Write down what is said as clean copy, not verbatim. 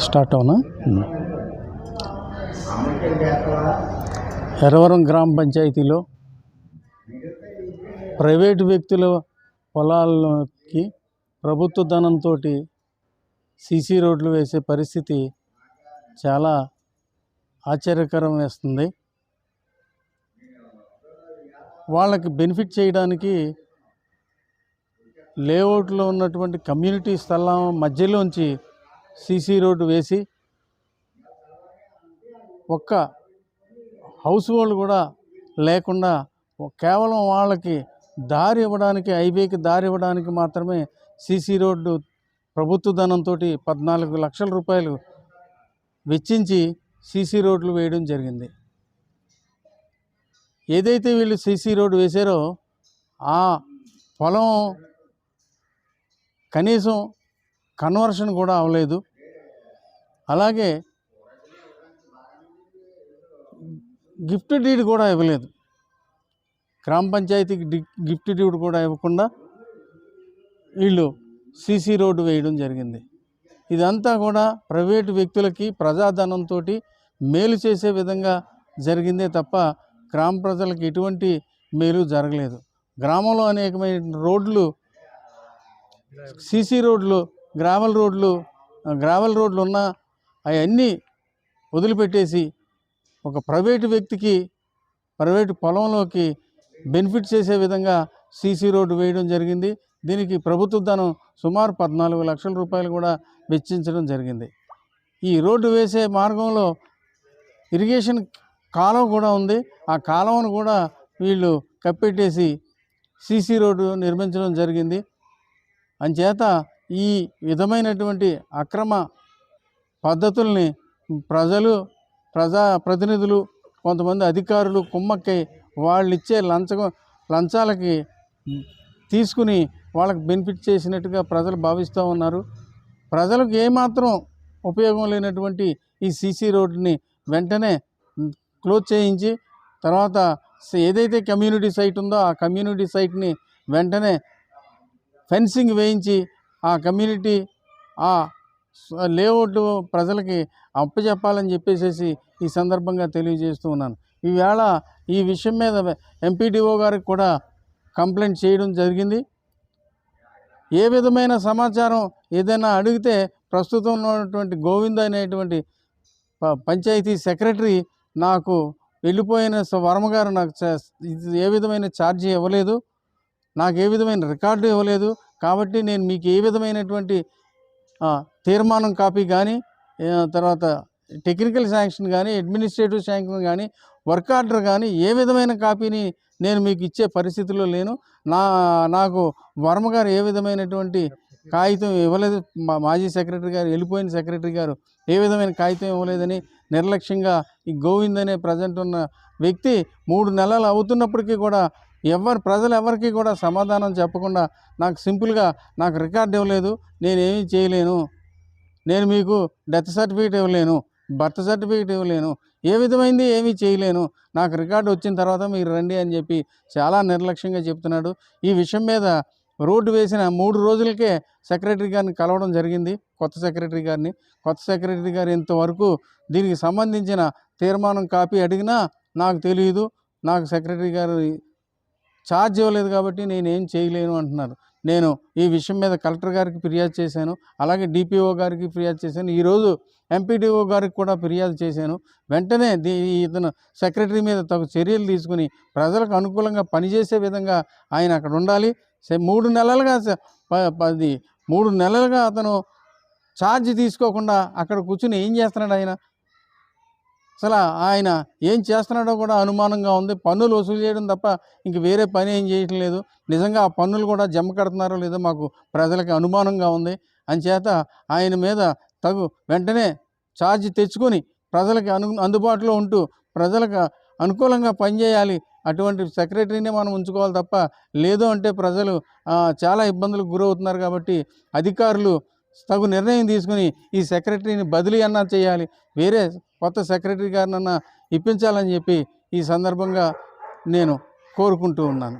Start అవునా? ఎర్రవరం గ్రామ పంచాయతీలో ప్రైవేటు వ్యక్తుల పొలాల్లోకి ప్రభుత్వ ధనంతో సీసీ రోడ్లు వేసే పరిస్థితి చాలా ఆశ్చర్యకరం వేస్తుంది. వాళ్ళకి బెనిఫిట్ చేయడానికి లేఅవుట్లో ఉన్నటువంటి కమ్యూనిటీ స్థలం మధ్యలోంచి సీసీ రోడ్డు వేసి ఒక్క హౌస్ హోల్డ్ కూడా లేకుండా కేవలం వాళ్ళకి దారి ఇవ్వడానికి, హైవేకి దారి ఇవ్వడానికి మాత్రమే సీసీ రోడ్డు ప్రభుత్వ ధనంతో 14 లక్షల రూపాయలు వెచ్చించి సీసీ రోడ్లు వేయడం జరిగింది. ఏదైతే వీళ్ళు సీసీ రోడ్డు వేశారో ఆ పొలం కనీసం కన్వర్షన్ కూడా అవ్వలేదు. అలాగే గిఫ్ట్ డీడ్ కూడా ఇవ్వలేదు. గ్రామ పంచాయతీకి గిఫ్ట్ డీడ్ కూడా ఇవ్వకుండా వీళ్ళు సీసీ రోడ్డు వేయడం జరిగింది. ఇదంతా కూడా ప్రైవేటు వ్యక్తులకి ప్రజాధనంతో మేలు చేసే విధంగా జరిగిందే తప్ప గ్రామ ప్రజలకు ఎటువంటి మేలు జరగలేదు. గ్రామంలో అనేకమైన రోడ్లు, సీసీ రోడ్లు, గ్రావెల్ రోడ్లు ఉన్నా అవన్నీ వదిలిపెట్టేసి ఒక ప్రైవేటు వ్యక్తికి, ప్రైవేటు పొలంలోకి బెనిఫిట్ చేసే విధంగా సీసీ రోడ్డు వేయడం జరిగింది. దీనికి ప్రభుత్వ ధనం సుమారు 14 లక్షల రూపాయలు కూడా వెచ్చించడం జరిగింది. ఈ రోడ్డు వేసే మార్గంలో ఇరిగేషన్ కాలువ కూడా ఉంది. ఆ కాలువను కూడా వీళ్ళు కప్పెట్టేసి సీసీ రోడ్డు నిర్మించడం జరిగింది. అంచేత ఈ విధమైనటువంటి అక్రమ పద్ధతుల్ని ప్రజాప్రతినిధులు, కొంతమంది అధికారులు కుమ్మక్కై వాళ్ళు ఇచ్చే లంచాలకి తీసుకుని వాళ్ళకి బెనిఫిట్ చేసినట్టుగా ప్రజలు భావిస్తూ ఉన్నారు. ప్రజలకు ఏమాత్రం ఉపయోగం లేనటువంటి ఈ సీసీ రోడ్డుని వెంటనే క్లోజ్ చేయించి, తర్వాత ఏదైతే కమ్యూనిటీ సైట్ ఉందో ఆ కమ్యూనిటీ సైట్ని వెంటనే ఫెన్సింగ్ వేయించి ఆ కమ్యూనిటీ ఆ లేఅవుట్ ప్రజలకి అప్పచెప్పాలని చెప్పేసి ఈ సందర్భంగా తెలియజేస్తూ ఉన్నాను. ఈవేళ ఈ విషయం మీద ఎంపీడీఓ గారికి కూడా కంప్లైంట్ చేయడం జరిగింది. ఏ విధమైన సమాచారం ఏదైనా అడిగితే ప్రస్తుతం ఉన్నటువంటి గోవింద్ అనేటువంటి పంచాయతీ సెక్రటరీ నాకు వెళ్ళిపోయిన వర్మ గారు నాకు ఏ విధమైన ఛార్జీ ఇవ్వలేదు, నాకు ఏ విధమైన రికార్డు ఇవ్వలేదు. కాబట్టి నేను మీకు ఏ విధమైనటువంటి తీర్మానం కాపీ కానీ, తర్వాత టెక్నికల్ శాంక్షన్ కానీ, అడ్మినిస్ట్రేటివ్ శాంక్షన్ కానీ, వర్క్ ఆర్డర్ కానీ ఏ విధమైన కాపీని నేను మీకు ఇచ్చే పరిస్థితిలో లేను. నాకు వర్మ గారు ఏ విధమైనటువంటి కాగితం ఇవ్వలేదు, మాజీ సెక్రటరీ గారు, వెళ్ళిపోయిన సెక్రటరీ గారు ఏ విధమైన కాగితం ఇవ్వలేదని నిర్లక్ష్యంగా ఈ గోవింద్ అనే ప్రజెంట్ ఉన్న వ్యక్తి 3 నెలలు అవుతున్నప్పటికీ కూడా ప్రజలు ఎవరికి కూడా సమాధానం చెప్పకుండా నాకు సింపుల్గా నాకు రికార్డు ఇవ్వలేదు, నేనేమీ చేయలేను, నేను మీకు డెత్ సర్టిఫికేట్ ఇవ్వలేను, బర్త్ సర్టిఫికేట్ ఇవ్వలేను, ఏ విధమైంది ఏమీ చేయలేను, నాకు రికార్డు వచ్చిన తర్వాత మీరు రండి అని చెప్పి చాలా నిర్లక్ష్యంగా చెప్తున్నాడు. ఈ విషయం మీద రోడ్డు వేసిన 3 రోజులకే సెక్రటరీ గారిని కలవడం జరిగింది, కొత్త సెక్రటరీ గారిని. కొత్త సెక్రటరీ గారు ఇంతవరకు దీనికి సంబంధించిన తీర్మానం కాపీ అడిగినా నాకు తెలియదు, నాకు సెక్రటరీ గారు ఛార్జ్ ఇవ్వలేదు కాబట్టి నేనేం చేయలేను అంటున్నారు. నేను ఈ విషయం మీద కలెక్టర్ గారికి ఫిర్యాదు చేశాను, అలాగే డిపిఓ గారికి ఫిర్యాదు చేశాను, ఈరోజు ఎంపీడీఓ గారికి కూడా ఫిర్యాదు చేశాను. వెంటనే ఇతను సెక్రటరీ మీద తగు చర్యలు తీసుకుని ప్రజలకు అనుకూలంగా పనిచేసే విధంగా ఆయన అక్కడ ఉండాలి. 3 నెలలుగా అతను ఛార్జ్ తీసుకోకుండా అక్కడ కూర్చుని ఏం చేస్తున్నాడు ఆయన? అసలు ఆయన ఏం చేస్తున్నాడో కూడా అనుమానంగా ఉంది. పన్నులు వసూలు చేయడం తప్ప ఇంక వేరే పని ఏం చేయటం లేదు. నిజంగా ఆ పన్నులు కూడా జమ కడుతున్నారో లేదో మాకు ప్రజలకి అనుమానంగా ఉంది. అంచేత ఆయన మీద వెంటనే ఛార్జ్ తెచ్చుకొని ప్రజలకి అందుబాటులో ఉంటూ ప్రజలకు అనుకూలంగా పనిచేయాలి. అటువంటి సెక్రటరీనే మనం ఉంచుకోవాలి తప్ప లేదు అంటే ప్రజలు చాలా ఇబ్బందులకు గురవుతున్నారు. కాబట్టి అధికారులు తగు నిర్ణయం తీసుకుని ఈ సెక్రటరీని బదిలీ అన్నా చేయాలి, వేరే కొత్త సెక్రటరీ గారినన్నా ఇప్పించాలని చెప్పి ఈ సందర్భంగా నేను కోరుకుంటూ ఉన్నాను.